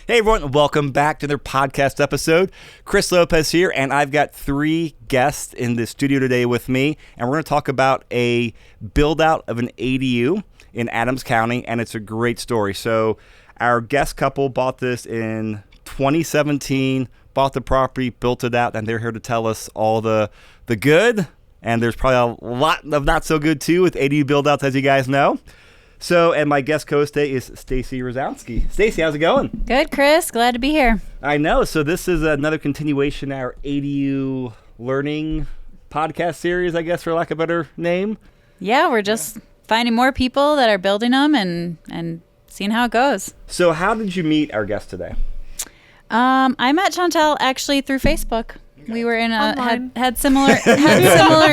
Hey everyone, welcome back to another podcast episode. Chris Lopez here, and I've got 3 guests in the studio today with me, and we're going to talk about a build-out of an ADU in Adams County, and it's a great story. So our guest couple bought this in 2017, bought the property, built it out, and they're here to tell us all the good, and there's probably a lot of not so good too with ADU build-outs, as you guys know. So, and my guest co-host today is Stacy Rozansky. Stacy, how's it going? Good, Chris. Glad to be here. I know. So this is another continuation of our ADU learning podcast series, I guess, for lack of a better name. Yeah, we're just finding more people that are building them and seeing how it goes. So how did you meet our guest today? I met Chantal actually through Facebook. We were in had similar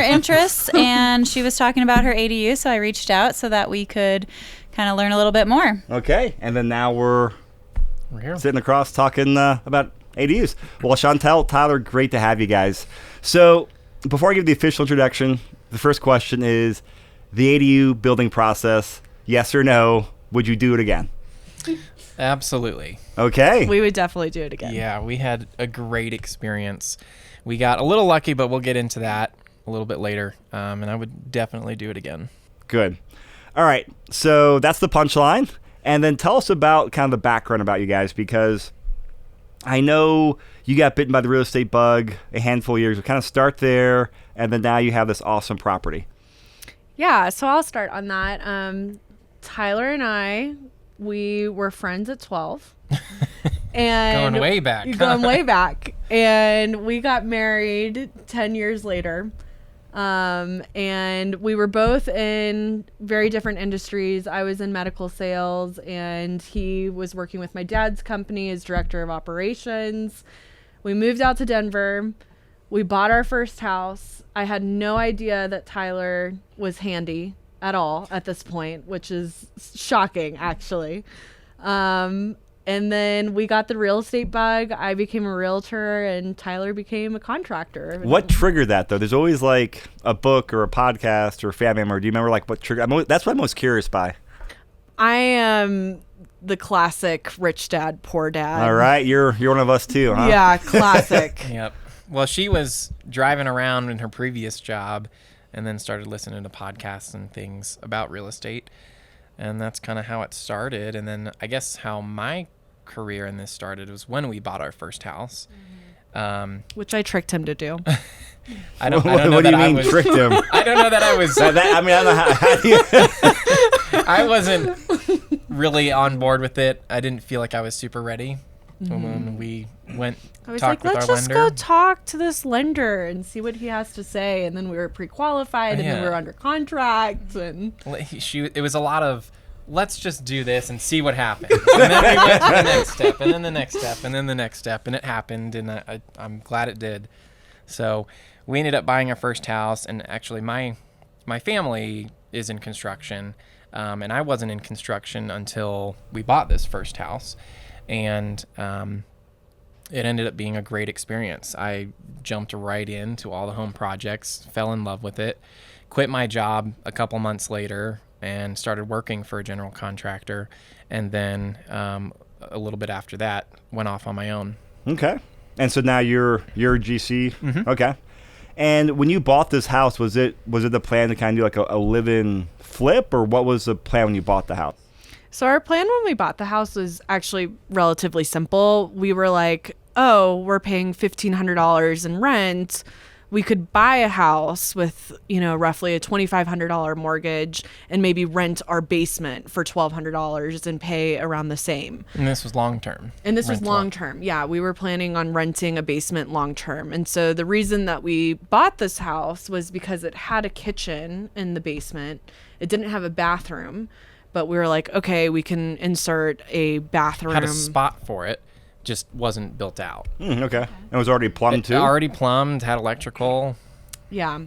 interests, and she was talking about her ADU, so I reached out so that we could kind of learn a little bit more. Okay, and then now we're here sitting across talking about ADUs. Well, Chantal, Tyler, great to have you guys. So before I give the official introduction, the first question is the ADU building process, yes or no, would you do it again? Absolutely. Okay. We would definitely do it again. Yeah, we had a great experience. We got a little lucky, but we'll get into that a little bit later. And I would definitely do it again. Good. All right. So that's the punchline. And then tell us about kind of the background about you guys, because I know you got bitten by the real estate bug a handful of years ago. Kind of start there, and then now you have this awesome property. Yeah, so I'll start on that. Tyler and I, we were friends at 12. And going way back. Going way back. And we got married 10 years later. And we were both in very different industries. I was in medical sales, and he was working with my dad's company as director of operations. We moved out to Denver. We bought our first house. I had no idea that Tyler was handy at all at this point, which is shocking, actually. And then we got the real estate bug. I became a realtor, and Tyler became a contractor. What triggered that, though? There's always like a book or a podcast or a family member. Do you remember like what triggered? That's what I'm most curious by. I am the classic rich dad, poor dad. All right, you're one of us too, huh? Yeah, classic. Yep. Well, she was driving around in her previous job and then started listening to podcasts and things about real estate. And that's kind of how it started. And then I guess how my career in this started was when we bought our first house. Which I tricked him to do. I don't know what do that you mean tricked him? I don't know that I was. I don't know how do you... I wasn't really on board with it. I didn't feel like I was super ready when we went I was talk like, with our let's just lender. go talk to this lender and see what he has to say. And then we were pre-qualified, and then we were under contract. And it was a lot of, let's just do this and see what happens. And then we went to the next step, and then the next step, and then the next step, and it happened, and I'm glad it did. So we ended up buying our first house, and actually my family is in construction, and I wasn't in construction until we bought this first house. And it ended up being a great experience. I jumped right into all the home projects, fell in love with it, quit my job a couple months later, and started working for a general contractor. And then a little bit after that, went off on my own. Okay. And so now you're a GC? Mm-hmm. Okay. And when you bought this house, was it the plan to kind of do like a live-in flip, or what was the plan when you bought the house? so our plan when we bought the house was actually relatively simple. We were like, oh, we're paying $1,500 in rent. We could buy a house with, roughly a $2,500 mortgage and maybe rent our basement for $1,200 and pay around the same. And this was long term. And this was long term. Yeah, we were planning on renting a basement long term. And so the reason that we bought this house was because it had a kitchen in the basement. It didn't have a bathroom, but we were like, okay, we can insert a bathroom. Had a spot for it. Just wasn't built out. Okay. And it was already plumbed too? Already plumbed, had electrical. Yeah.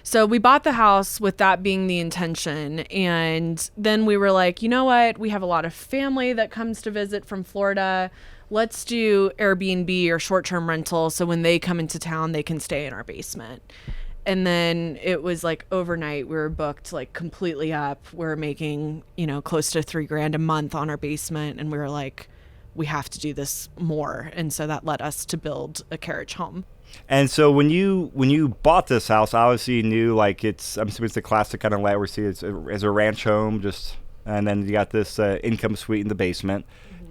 So we bought the house with that being the intention. And then we were like, you know what? We have a lot of family that comes to visit from Florida. Let's do Airbnb or short-term rental. So when they come into town, they can stay in our basement. And then it was like overnight, we were booked like completely up. We were making, close to $3,000 a month on our basement. And we were like, we have to do this more. And so that led us to build a carriage home. And so when you bought this house, obviously you knew like I'm assuming it's the classic kind of layout we see as a ranch home, and then you got this income suite in the basement.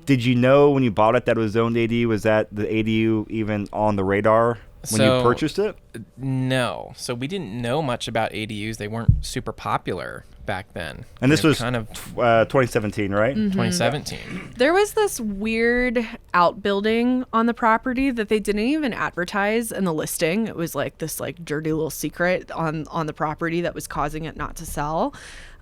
Did you know when you bought it that it was zoned ADU? Was that the ADU even on the radar when you purchased it? No. So we didn't know much about ADUs. They weren't super popular back then. And this was kind of 2017, right? 2017. There was this weird outbuilding on the property that they didn't even advertise in the listing. It was like this like dirty little secret on the property that was causing it not to sell.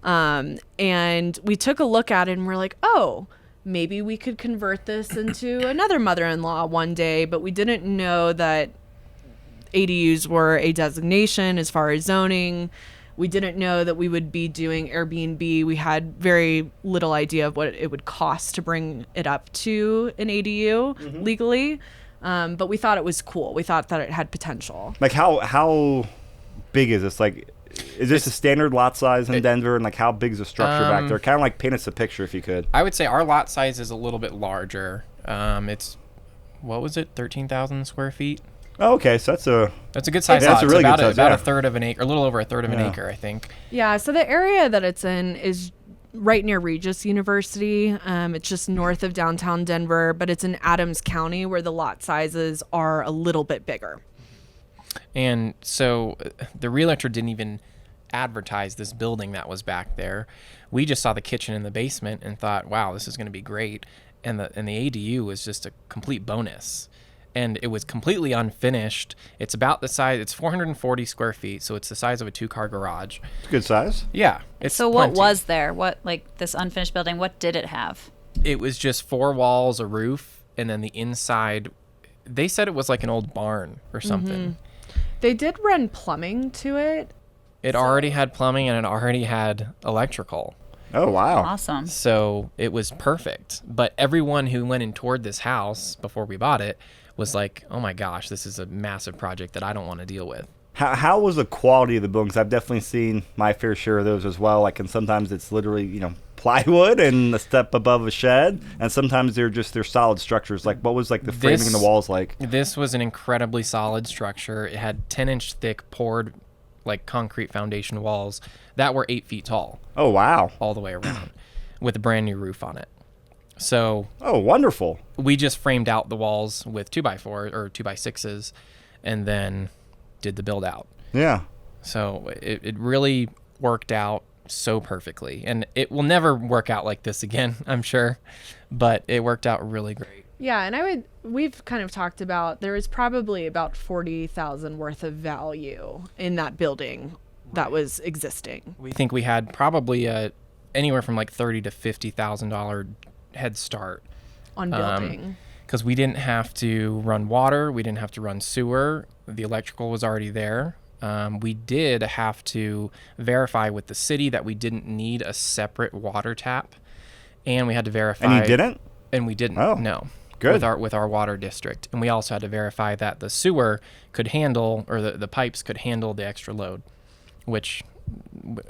And we took a look at it and we're like, oh, maybe we could convert this into another mother-in-law one day, but we didn't know that ADUs were a designation as far as zoning. We didn't know that we would be doing Airbnb. We had very little idea of what it would cost to bring it up to an ADU legally. But we thought it was cool. We thought that it had potential. Like how big is this? Like, is this a standard lot size in Denver? And like how big is the structure back there? Kind of like paint us a picture if you could. I would say our lot size is a little bit larger. It's, what was it, 13,000 square feet? Oh, okay, so that's a good size lot. That's a really good size, about a third of an acre, a little over a third of an Yeah. acre, I think. Yeah, so the area that it's in is right near Regis University. It's just north of downtown Denver, but it's in Adams County where the lot sizes are a little bit bigger. And so the realtor didn't even advertise this building that was back there. We just saw the kitchen in the basement and thought, wow, this is going to be great. And the ADU was just a complete bonus. And it was completely unfinished. It's about the size, it's 440 square feet, so it's the size of a 2-car garage. It's a good size. Yeah. It's So what plenty. was there? What, like this unfinished building, what did it have? It was just 4 walls, a roof, and then the inside, they said it was like an old barn or something. They did run plumbing to it. It already had plumbing and it already had electrical. Oh, wow. Awesome. So it was perfect. But everyone who went and toured this house before we bought it was like, oh my gosh, this is a massive project that I don't want to deal with. How was the quality of the buildings? I've definitely seen my fair share of those as well. Like, and sometimes it's literally, plywood and a step above a shed, and sometimes they're solid structures. Like, what was like the framing in the walls like? This was an incredibly solid structure. It had 10-inch thick poured like concrete foundation walls that were 8 feet tall. Oh, wow. All the way around with a brand new roof on it. So oh, wonderful. We just framed out the walls with 2x4 or 2x6s and then did the build out. Yeah. So it really worked out so perfectly. And it will never work out like this again, I'm sure. But it worked out really great. Yeah, and we've kind of talked about there was probably about $40,000 worth of value in that building that was existing. We think we had probably anywhere from like $30,000 to $50,000 head start On building. Because we didn't have to run water, we didn't have to run sewer, the electrical was already there. We did have to verify with the city that we didn't need a separate water tap, and we had to verify. And you didn't? And we didn't. Oh, no. good. With our water district, and we also had to verify that the sewer could handle, or the pipes could handle the extra load, which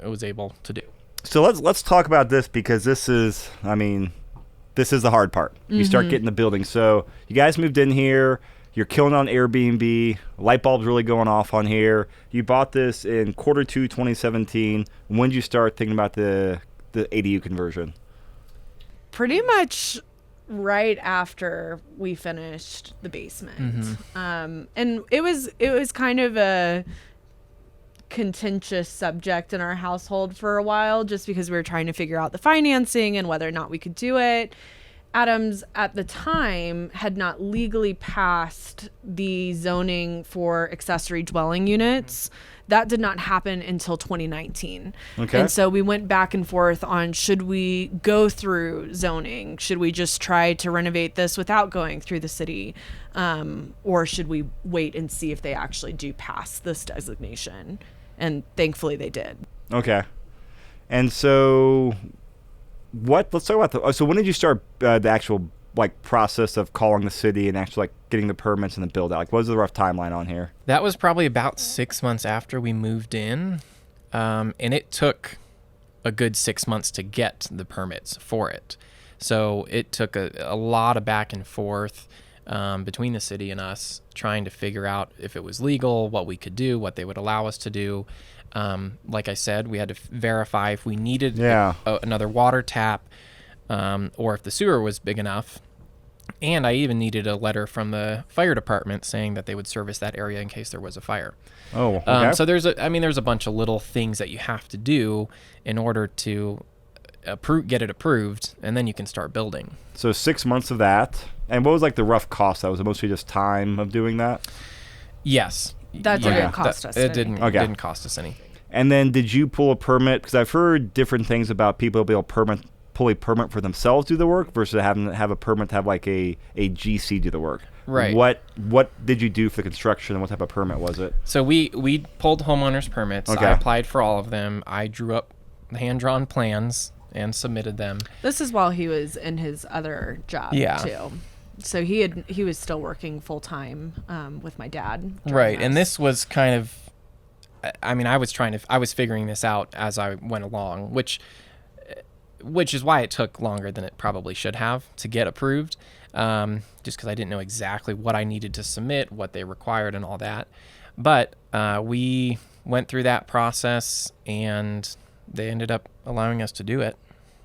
it was able to do. So let's talk about this, because this is the hard part. You start getting the building. So you guys moved in here. You're killing on Airbnb. Light bulbs really going off on here. You bought this in Q2 2017. When did you start thinking about the ADU conversion? Pretty much right after we finished the basement. And it was kind of a contentious subject in our household for a while, just because we were trying to figure out the financing and whether or not we could do it. Adams at the time had not legally passed the zoning for accessory dwelling units. That did not happen until 2019. Okay. And so we went back and forth on, should we go through zoning? Should we just try to renovate this without going through the city? Or should we wait and see if they actually do pass this designation? And thankfully they did. Okay. And so let's talk about so when did you start the actual process of calling the city and actually getting the permits and the build out? What was the rough timeline on here? That was probably about 6 months after we moved in. And it took a good 6 months to get the permits for it. So it took a lot of back and forth between the city and us trying to figure out if it was legal, what we could do, what they would allow us to do. Like I said, we had to verify if we needed another water tap or if the sewer was big enough. And I even needed a letter from the fire department saying that they would service that area in case there was a fire. Oh, okay. So there's a bunch of little things that you have to do in order to get it approved, and then you can start building. So 6 months of that. And what was like the rough cost? That was it mostly just time of doing that? Yes. That didn't cost us It anything. didn't cost us anything. And then did you pull a permit? Because I've heard different things about people being able to pull a permit for themselves do the work versus having to have a permit to have like a GC do the work. Right. What did you do for the construction and what type of permit was it? So we pulled homeowners permits. Okay. I applied for all of them. I drew up hand-drawn plans and submitted them. This is while he was in his other job too. So he was still working full time with my dad. Right. And this was kind of, I mean, I was figuring this out as I went along, which is why it took longer than it probably should have to get approved. Just because I didn't know exactly what I needed to submit, what they required and all that. But we went through that process and they ended up allowing us to do it,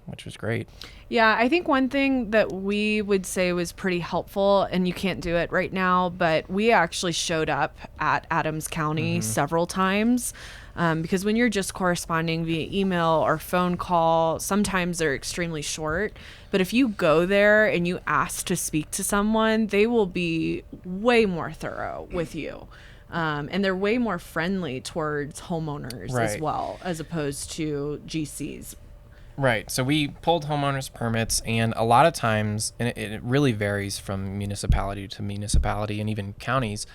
which was great. Yeah, I think one thing that we would say was pretty helpful, and you can't do it right now, but we actually showed up at Adams County several times because when you're just corresponding via email or phone call, sometimes they're extremely short. But if you go there and you ask to speak to someone, they will be way more thorough with you. And they're way more friendly towards homeowners as well, as opposed to GCs. Right. So we pulled homeowners permits, and a lot of times, and it really varies from municipality to municipality and even counties,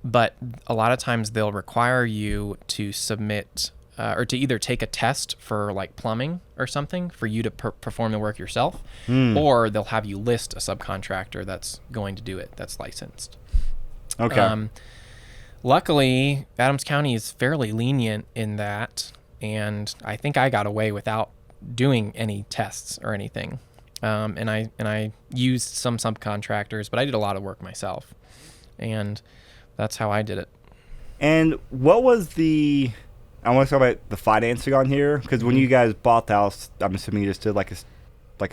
but a lot of times they'll require you to submit or to either take a test for like plumbing or something for you to perform the work yourself, or they'll have you list a subcontractor that's going to do it, that's licensed. Okay. Luckily, Adams County is fairly lenient in that, and I think I got away without doing any tests or anything. And I used some subcontractors, but I did a lot of work myself, and that's how I did it. And what was I want to talk about the financing on here, because when you guys bought the house, I'm assuming you just did like a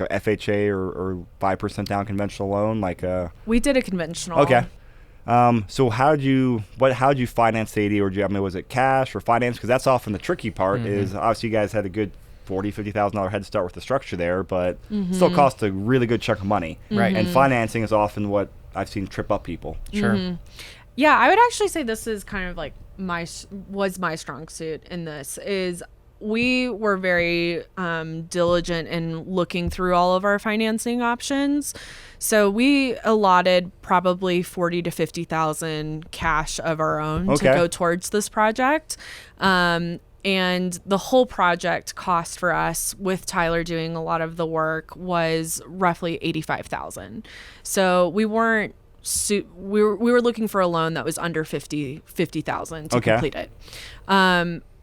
FHA or 5% down conventional loan, We did a conventional. Okay. So how'd you finance the 80, or was it cash or finance? Because that's often the tricky part. Is obviously you guys had a good $40,000-$50,000 head start with the structure there, but still cost a really good chunk of money. Right. And financing is often what I've seen trip up people. Sure. Yeah, I would actually say this is kind of like my strong suit in this. Is we were very diligent in looking through all of our financing options. So we allotted probably $40,000 to $50,000 cash of our own to go towards this project. And the whole project cost for us, with Tyler doing a lot of the work, was roughly $85,000. So we weren't we were looking for a loan that was under $50,000 to complete it.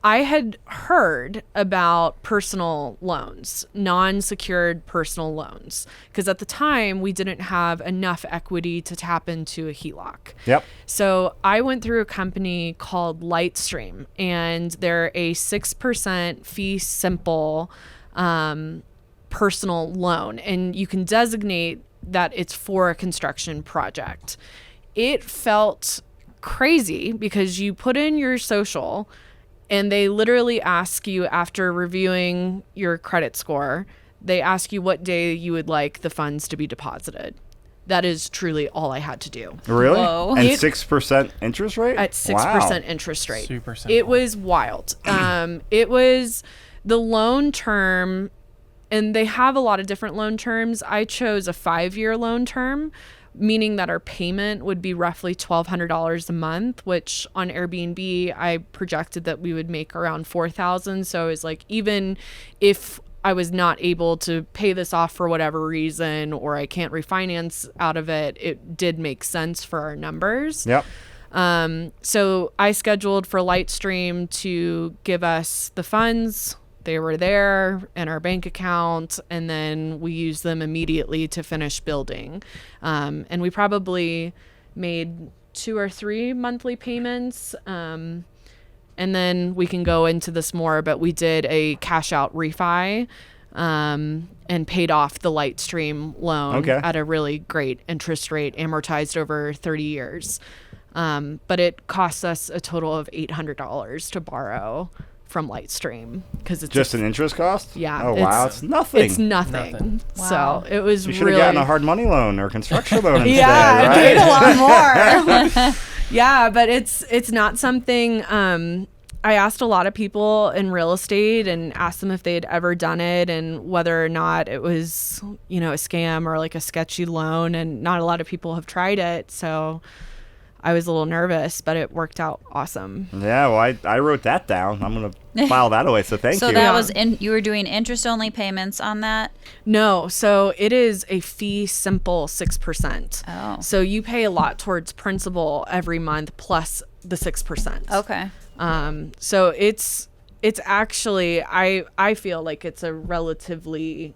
I had heard about personal loans, non-secured personal loans, because at the time we didn't have enough equity to tap into a HELOC. Yep. So I went through a company called Lightstream, and they're a 6% fee simple personal loan, and you can designate that it's for a construction project. It felt crazy because you put in your social, and they literally ask you, after reviewing your credit score, they ask you what day you would like the funds to be deposited. That is truly all I had to do. Really? Whoa. And 6% interest rate? At 6% interest rate. Super simple. It was wild. It was the loan term, and they have a lot of different loan terms. I chose a 5-year loan term, meaning that our payment would be roughly $1,200 a month, which on Airbnb, I projected that we would make around $4,000. So it was like, even if I was not able to pay this off for whatever reason, or I can't refinance out of it, it did make sense for our numbers. Yep. So I scheduled for Lightstream to give us the funds They were there in our bank account, and then we used them immediately to finish building. And we probably made 2 or 3 monthly payments. And then we can go into this more, but we did a cash out refi and paid off the Lightstream loan at a really great interest rate, amortized over 30 years. But it cost us a total of $800 to borrow from Lightstream because it's just an interest cost. Yeah. Oh wow, it's nothing. It's nothing. Wow. So it was you should have gotten a hard money loan or construction loan instead. Yeah, right? I paid a lot more. Yeah, but it's not something. I asked a lot of people in real estate and asked them if they had ever done it and whether or not it was, a scam or like a sketchy loan. And not a lot of people have tried it. So I was a little nervous, but it worked out awesome. Yeah, well, I wrote that down. I'm going to file that away, so thank you. So that was you were doing interest-only payments on that? No, so it is a fee simple 6%. Oh. So you pay a lot towards principal every month plus the 6%. Okay. So it's actually, I feel like it's a relatively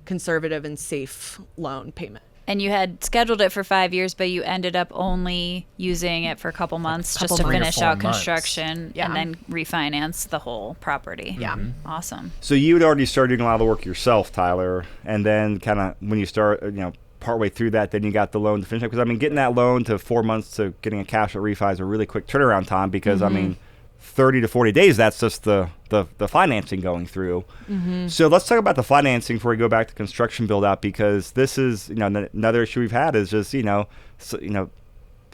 conservative and safe loan payment. And you had scheduled it for 5 years, but you ended up only using it for a couple months just to finish out construction and then refinance the whole property. Yeah. Awesome. So you had already started doing a lot of the work yourself, Tyler, and then kind of when you start, partway through that, then you got the loan to finish it. Because, getting that loan to 4 months to getting a cash out refi is a really quick turnaround time because, 30 to 40 days, that's just the financing going through. So let's talk about the financing before we go back to construction build out, because this is, another issue we've had is just,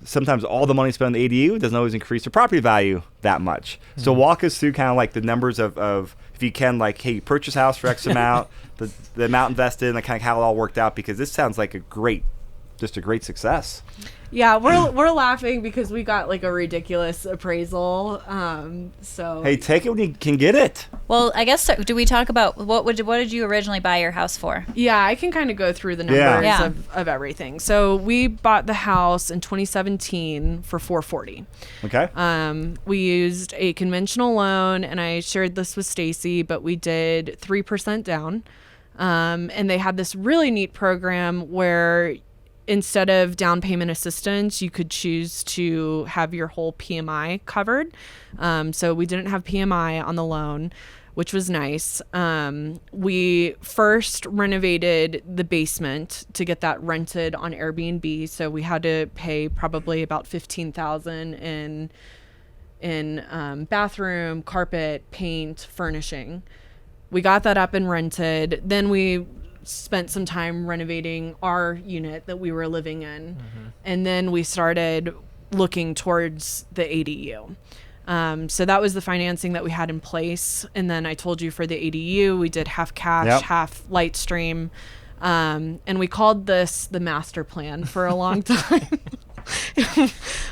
sometimes all the money spent on the ADU doesn't always increase the property value that much. So walk us through kind of like the numbers of if you can, like, hey, you purchase a house for X amount, the amount invested, and kind of how it all worked out, because this sounds like a great success. Yeah, we're laughing because we got like a ridiculous appraisal. So hey, take it when you can get it. Well, I guess do we talk about what did you originally buy your house for? Yeah, I can kind of go through the numbers of everything. So we bought the house in 2017 for $440. Okay. We used a conventional loan, and I shared this with Stacy, but we did 3% down. And they had this really neat program where instead of down payment assistance, you could choose to have your whole PMI covered. So we didn't have PMI on the loan, which was nice. We first renovated the basement to get that rented on Airbnb. So we had to pay probably about $15,000 in bathroom, carpet, paint, furnishing. We got that up and rented. Then we spent some time renovating our unit that we were living in. And then we started looking towards the ADU. So that was the financing that we had in place. And then I told you for the ADU, we did half cash, half Lightstream. And we called this the master plan for a long time,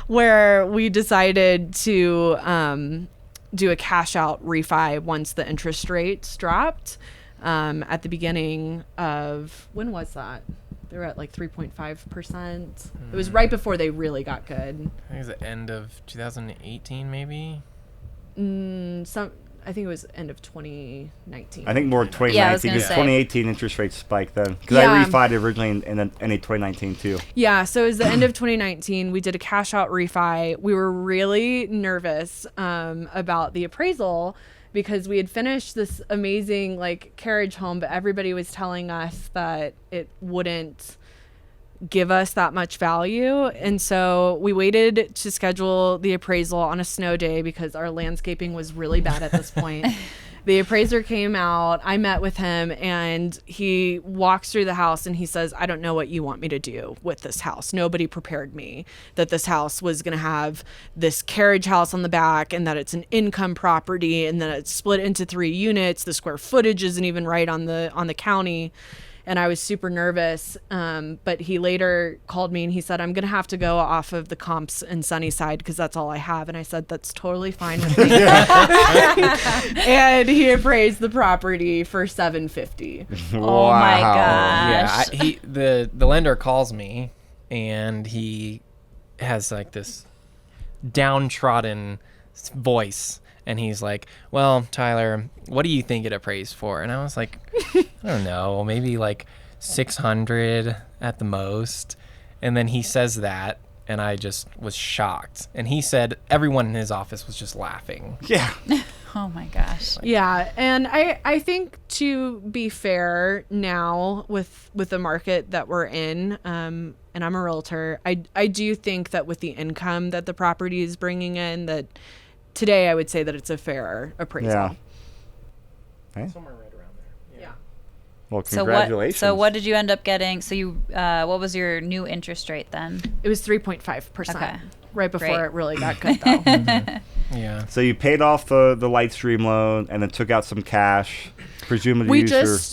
where we decided to do a cash out refi once the interest rates dropped. At the beginning of, when was that? They were at like 3.5%. It was right before they really got good. I think it was the end of 2018, maybe. I think it was end of 2019. I think more 2019 because 2018 interest rates spiked then. Because I refied it originally in 2019 too. Yeah, so it was the end of 2019. We did a cash out refi. We were really nervous about the appraisal because we had finished this amazing carriage home, but everybody was telling us that it wouldn't give us that much value. And so we waited to schedule the appraisal on a snow day because our landscaping was really bad at this point. The appraiser came out, I met with him, and he walks through the house and he says, I don't know what you want me to do with this house. Nobody prepared me that this house was going to have this carriage house on the back and that it's an income property and that it's split into 3 units. The square footage isn't even right on the county. And I was super nervous. But he later called me and he said, I'm going to have to go off of the comps in Sunnyside because that's all I have. And I said, that's totally fine with me. And he appraised the property for $750. Oh my gosh. Yeah, the lender calls me and he has this downtrodden voice. And he's like, well, Tyler, what do you think it appraised for? And I was like, I don't know, maybe like 600 at the most. And then he says that, and I just was shocked. And he said everyone in his office was just laughing. Yeah. Oh my gosh. Yeah, and I think, to be fair, now with the market that we're in, and I'm a realtor, I do think that with the income that the property is bringing in, that today I would say that it's a fair appraisal. Yeah. Okay. Somewhere right around there. Yeah. Well, congratulations. So what did you end up getting? So you, what was your new interest rate then? It was 3.5%. Okay. Right before Great. it really got cut, though. Yeah. So you paid off the Lightstream loan and then took out some cash, presumably.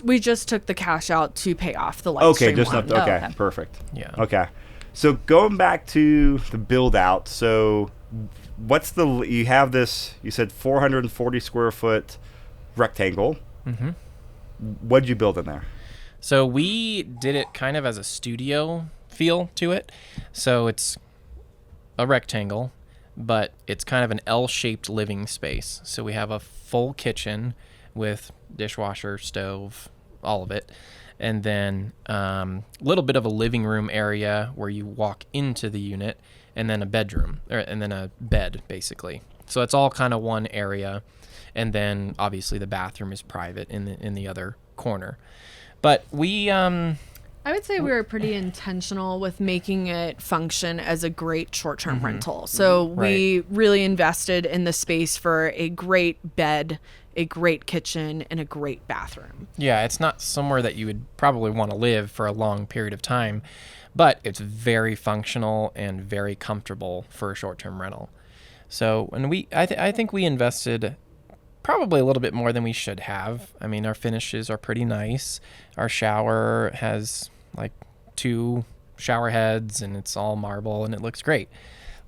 We just took the cash out to pay off the Lightstream Okay, just loan. enough. Okay, okay. perfect. Yeah. Okay, so going back to the build out. So what's you have this? You said 440 square foot rectangle. Mm-hmm. What'd you build in there? So we did it kind of as a studio feel to it. So it's a rectangle, but it's kind of an L-shaped living space. So we have a full kitchen with dishwasher, stove, all of it. And then a little bit of a living room area where you walk into the unit, and then a bedroom, and then a bed, basically. So it's all kind of one area. And then obviously the bathroom is private in the other corner. But we I would say we were pretty intentional with making it function as a great short-term rental. So we really invested in the space for a great bed, a great kitchen, and a great bathroom. Yeah, it's not somewhere that you would probably want to live for a long period of time, but it's very functional and very comfortable for a short-term rental. So, and I think we invested probably a little bit more than we should have. I mean, our finishes are pretty nice. Our shower has like 2 shower heads, and it's all marble, and it looks great.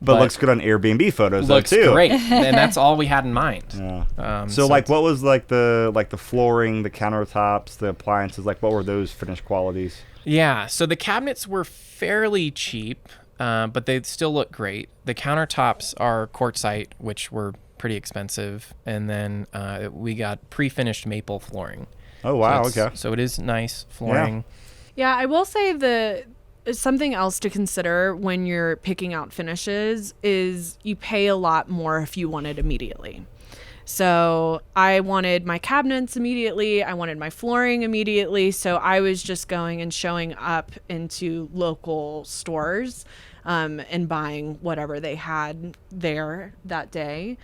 But looks good on Airbnb photos, looks though, too. Great, and that's all we had in mind. Yeah. So like, what was like the flooring, the countertops, the appliances? Like, what were those finished qualities? Yeah, so the cabinets were fairly cheap, but they still look great. The countertops are quartzite, which were pretty expensive, and then we got pre-finished maple flooring. Oh wow! So okay. So it is nice flooring. Yeah, I will say something else to consider when you're picking out finishes is you pay a lot more if you want it immediately. So I wanted my cabinets immediately. I wanted my flooring immediately. So I was just going and showing up into local stores and buying whatever they had there that day.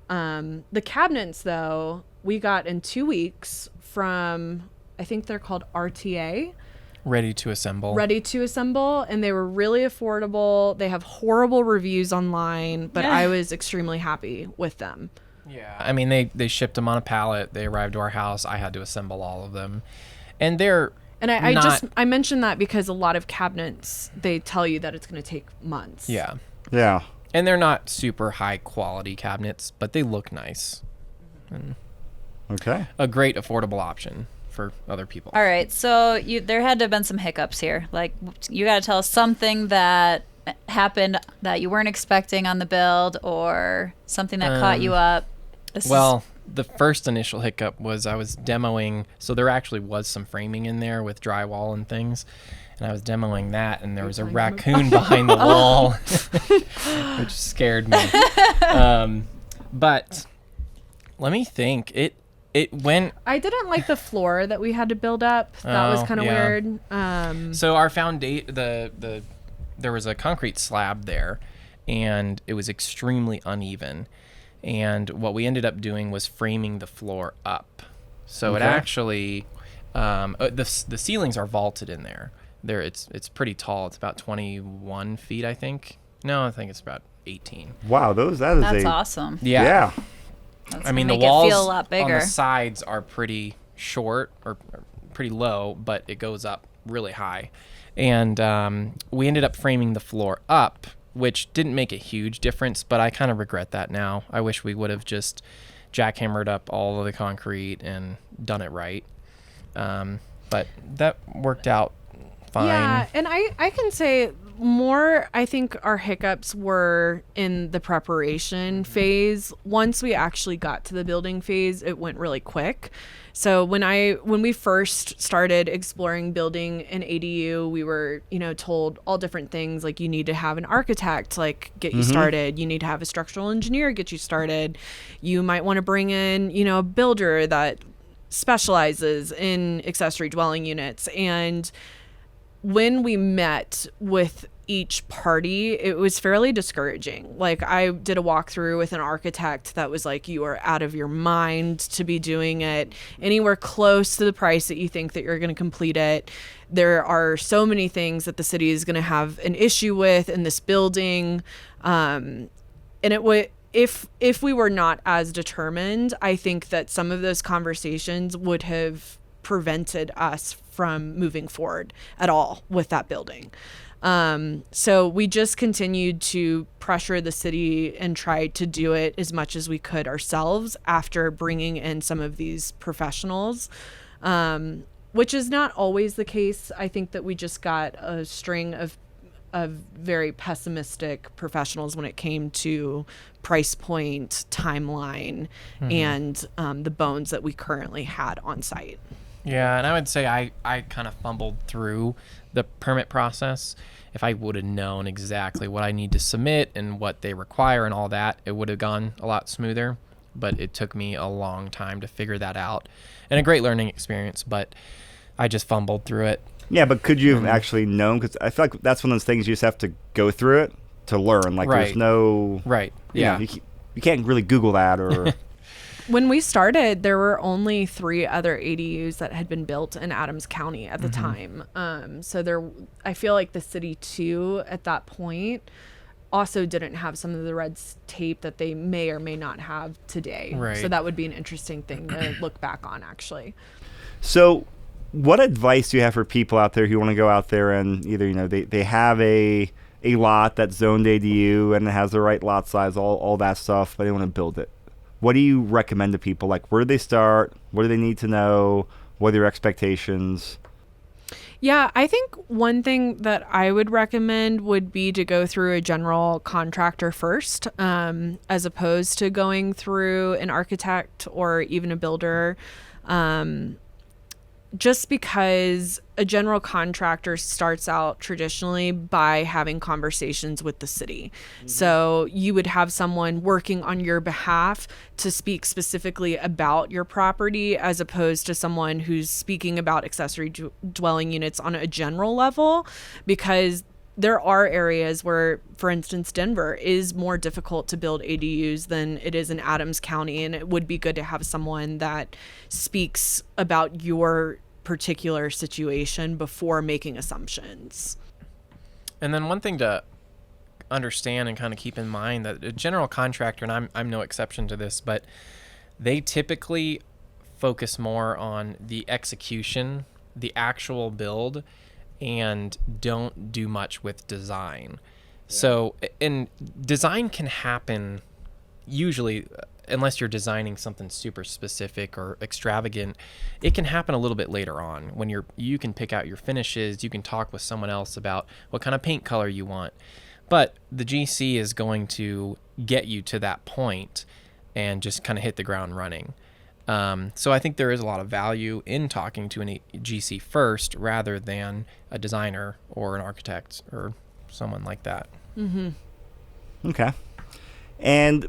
The cabinets, though, we got in 2 weeks from, I think they're called RTA. Ready to assemble. And they were really affordable. They have horrible reviews online, but I was extremely happy with them. Yeah, I mean, they shipped them on a pallet. They arrived to our house. I had to assemble all of them. And they're And I mentioned that because a lot of cabinets, they tell you that it's going to take months. Yeah. Yeah. And they're not super high quality cabinets, but they look nice. And Okay. a great affordable option for other people. All right, so there had to have been some hiccups here. Like, you got to tell us something that happened that you weren't expecting on the build, or something that caught you up. The first initial hiccup was I was demoing. So there actually was some framing in there with drywall and things. And I was demoing that, and there was a raccoon behind the wall, which scared me. But let me think. It went. I didn't like the floor that we had to build up. That was kind of weird. So our foundation, there was a concrete slab there, and it was extremely uneven. And what we ended up doing was framing the floor up. So it actually, the ceilings are vaulted in there. It's pretty tall. It's about 21 feet, I think. No, I think it's about 18. Wow, that's awesome. Yeah. That's I mean, the make it walls feel a lot on bigger. the sides are pretty short or pretty low, but it goes up really high. And we ended up framing the floor up, which didn't make a huge difference, but I kind of regret that now. I wish we would have just jackhammered up all of the concrete and done it right. But that worked out fine. Yeah, and I can say more, I think our hiccups were in the preparation phase. Once we actually got to the building phase, it went really quick. So when we first started exploring building an ADU, we were, told all different things, like you need to have an architect, like get you started. You need to have a structural engineer, get you started. You might want to bring in, a builder that specializes in accessory dwelling units. And when we met with each party, it was fairly discouraging. Like, I did a walkthrough with an architect that was like, you are out of your mind to be doing it anywhere close to the price that you think that you're going to complete it. There are so many things that the city is going to have an issue with in this building. And it would, if we were not as determined, I think that some of those conversations would have prevented us from moving forward at all with that building. So we just continued to pressure the city and try to do it as much as we could ourselves after bringing in some of these professionals, which is not always the case. I think that we just got a string of very pessimistic professionals when it came to price point, timeline, and the bones that we currently had on site. Yeah, and I would say I kind of fumbled through the permit process. If I would have known exactly what I need to submit and what they require and all that, it would have gone a lot smoother. But it took me a long time to figure that out. And a great learning experience, but I just fumbled through it. Yeah, but could you have actually known? Because I feel like that's one of those things you just have to go through it to learn. Like, there's no... Right, yeah. You can't really Google that or... When we started, there were only 3 other ADUs that had been built in Adams County at the time. So I feel like the city too, at that point, also didn't have some of the red tape that they may or may not have today. Right. So that would be an interesting thing to look back on, actually. So what advice do you have for people out there who want to go out there and either, they have a lot that's zoned ADU and it has the right lot size, all that stuff, but they want to build it? What do you recommend to people? Like, where do they start? What do they need to know? What are their expectations? Yeah, I think one thing that I would recommend would be to go through a general contractor first, as opposed to going through an architect or even a builder. Just because a general contractor starts out traditionally by having conversations with the city. So you would have someone working on your behalf to speak specifically about your property, as opposed to someone who's speaking about accessory dwelling units on a general level, because there are areas where, for instance, Denver is more difficult to build ADUs than it is in Adams County. And it would be good to have someone that speaks about your particular situation before making assumptions. And then one thing to understand and kind of keep in mind, that a general contractor, and I'm no exception to this, but they typically focus more on the execution, the actual build, and don't do much with design. So, and design can happen usually, unless you're designing something super specific or extravagant, it can happen a little bit later on when you can pick out your finishes, you can talk with someone else about what kind of paint color you want. But the GC is going to get you to that point and just kind of hit the ground running. So I think there is a lot of value in talking to a GC first rather than a designer or an architect or someone like that. Okay. And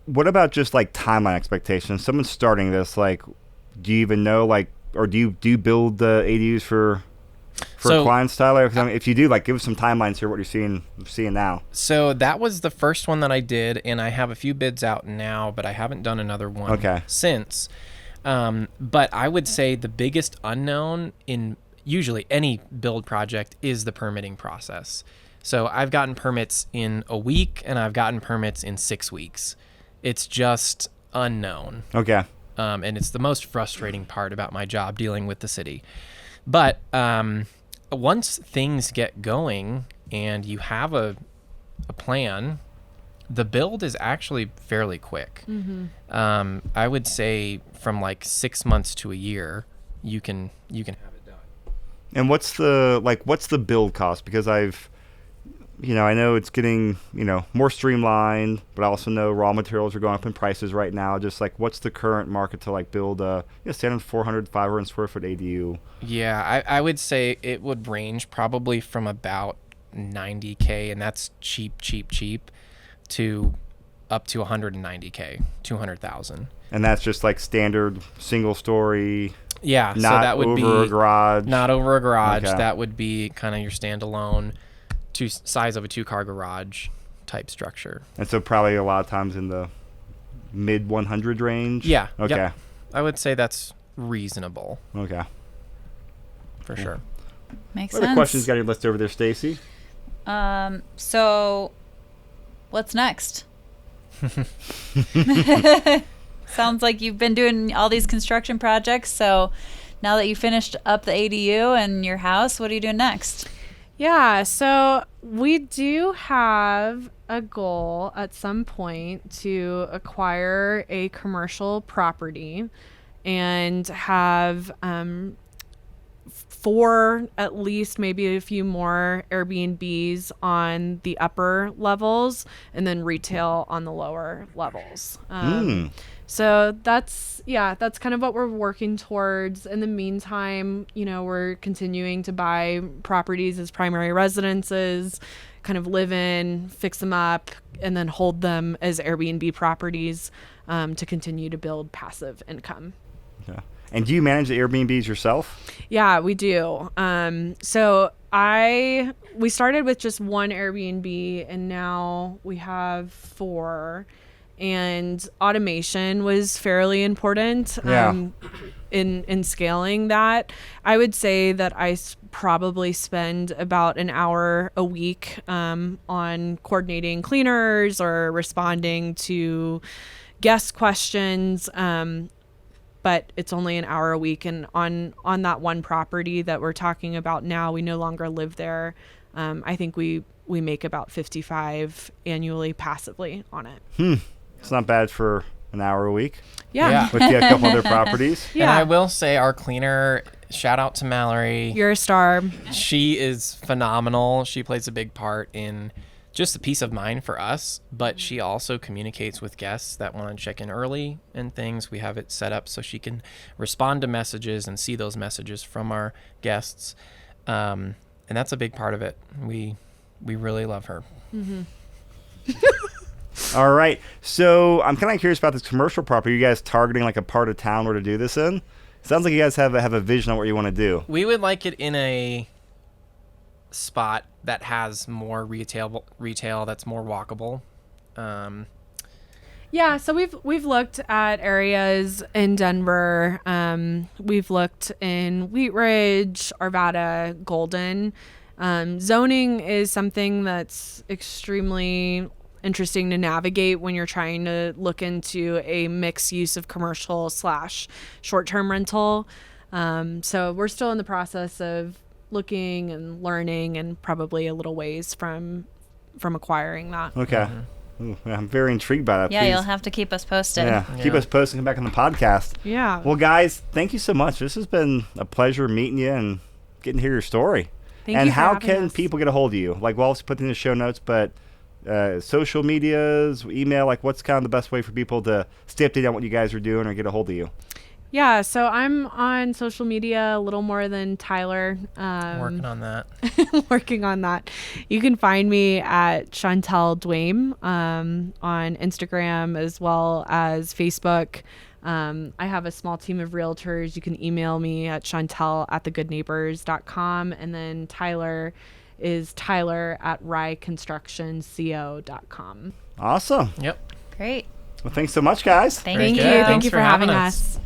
what about just timeline expectations? Someone's starting this, do you even know, or do you build the ADUs for clients, Tyler? If you do, give us some timelines here, what you're seeing now. So that was the first one that I did, and I have a few bids out now, but I haven't done another one since. But I would say the biggest unknown in usually any build project is the permitting process. So I've gotten permits in a week, and I've gotten permits in 6 weeks. It's just unknown. Okay. And it's the most frustrating part about my job, dealing with the city. But once things get going and you have a plan, the build is actually fairly quick. I would say from 6 months to a year, you can have it done. And what's the build cost? Because I know it's getting, more streamlined, but I also know raw materials are going up in prices right now. Just like, what's the current market to like build a standard 400, 500 square foot ADU? Yeah, I would say it would range probably from about $90K, and that's cheap, to up to $190K, $200,000. And that's just like standard single story. Yeah, so not that would over be a garage. Not over a garage. Okay. That would be kind of your standalone, size of a 2-car garage type structure. And so probably a lot of times in the mid 100 range. Yeah. Okay. Yep. I would say that's reasonable. Okay. For sure. Makes What sense. other questions you got on your list over there, Stacy? So what's next? Sounds like you've been doing all these construction projects. So now that you finished up the ADU and your house, what are you doing next? Yeah, so we do have a goal at some point to acquire a commercial property and have 4, at least maybe a few more Airbnbs on the upper levels and then retail on the lower levels. So that's kind of what we're working towards. In the meantime, we're continuing to buy properties as primary residences, kind of live in, fix them up, and then hold them as Airbnb properties to continue to build passive income. Yeah. And do you manage the Airbnbs yourself? Yeah, we do. So we started with just one Airbnb, and now we have 4. And automation was fairly important in scaling that. I would say that I probably spend about an hour a week on coordinating cleaners or responding to guest questions. But it's only an hour a week. And on that one property that we're talking about now, we no longer live there. I think we make about $55 annually passively on it. It's not bad for an hour a week. Yeah. With a couple other properties. And I will say our cleaner, shout out to Mallory. You're a star. She is phenomenal. She plays a big part in just the peace of mind for us, but she also communicates with guests that want to check in early and things. We have it set up so she can respond to messages and see those messages from our guests. And that's a big part of it. We really love her. Mm-hmm. All right. So I'm kind of curious about this commercial property. Are you guys targeting like a part of town where to do this in? Sounds like you guys have a vision on what you want to do. We would like it in a spot that has more retail that's more walkable. Yeah, so we've looked at areas in Denver. We've looked in Wheat Ridge, Arvada, Golden. Zoning is something that's extremely interesting to navigate when you're trying to look into a mixed use of commercial / short-term rental. So we're still in the process of looking and learning, and probably a little ways from acquiring that. Okay. Mm-hmm. Ooh, I'm very intrigued by that. Yeah, Please. you'll have to keep us posted. Yeah, keep us posted and come back on the podcast. Yeah. Well, guys, thank you so much. This has been a pleasure meeting you and getting to hear your story. Thank and you for how having can us. people get a hold of you? Like, we'll also put in the show notes, but social medias, email, like what's kind of the best way for people to stay updated on what you guys are doing or get a hold of you? Yeah, so I'm on social media a little more than Tyler. Working on that. Working on that. You can find me at Chantal Dwayme on Instagram as well as Facebook. I have a small team of realtors. You can email me at chantal@thegoodneighbors.com. And then Tyler is tyler@ryconstructionco.com. Yep. Great. Well, thanks so much, guys. Thank Thank you. you. Thank Thanks you for for having having us. us.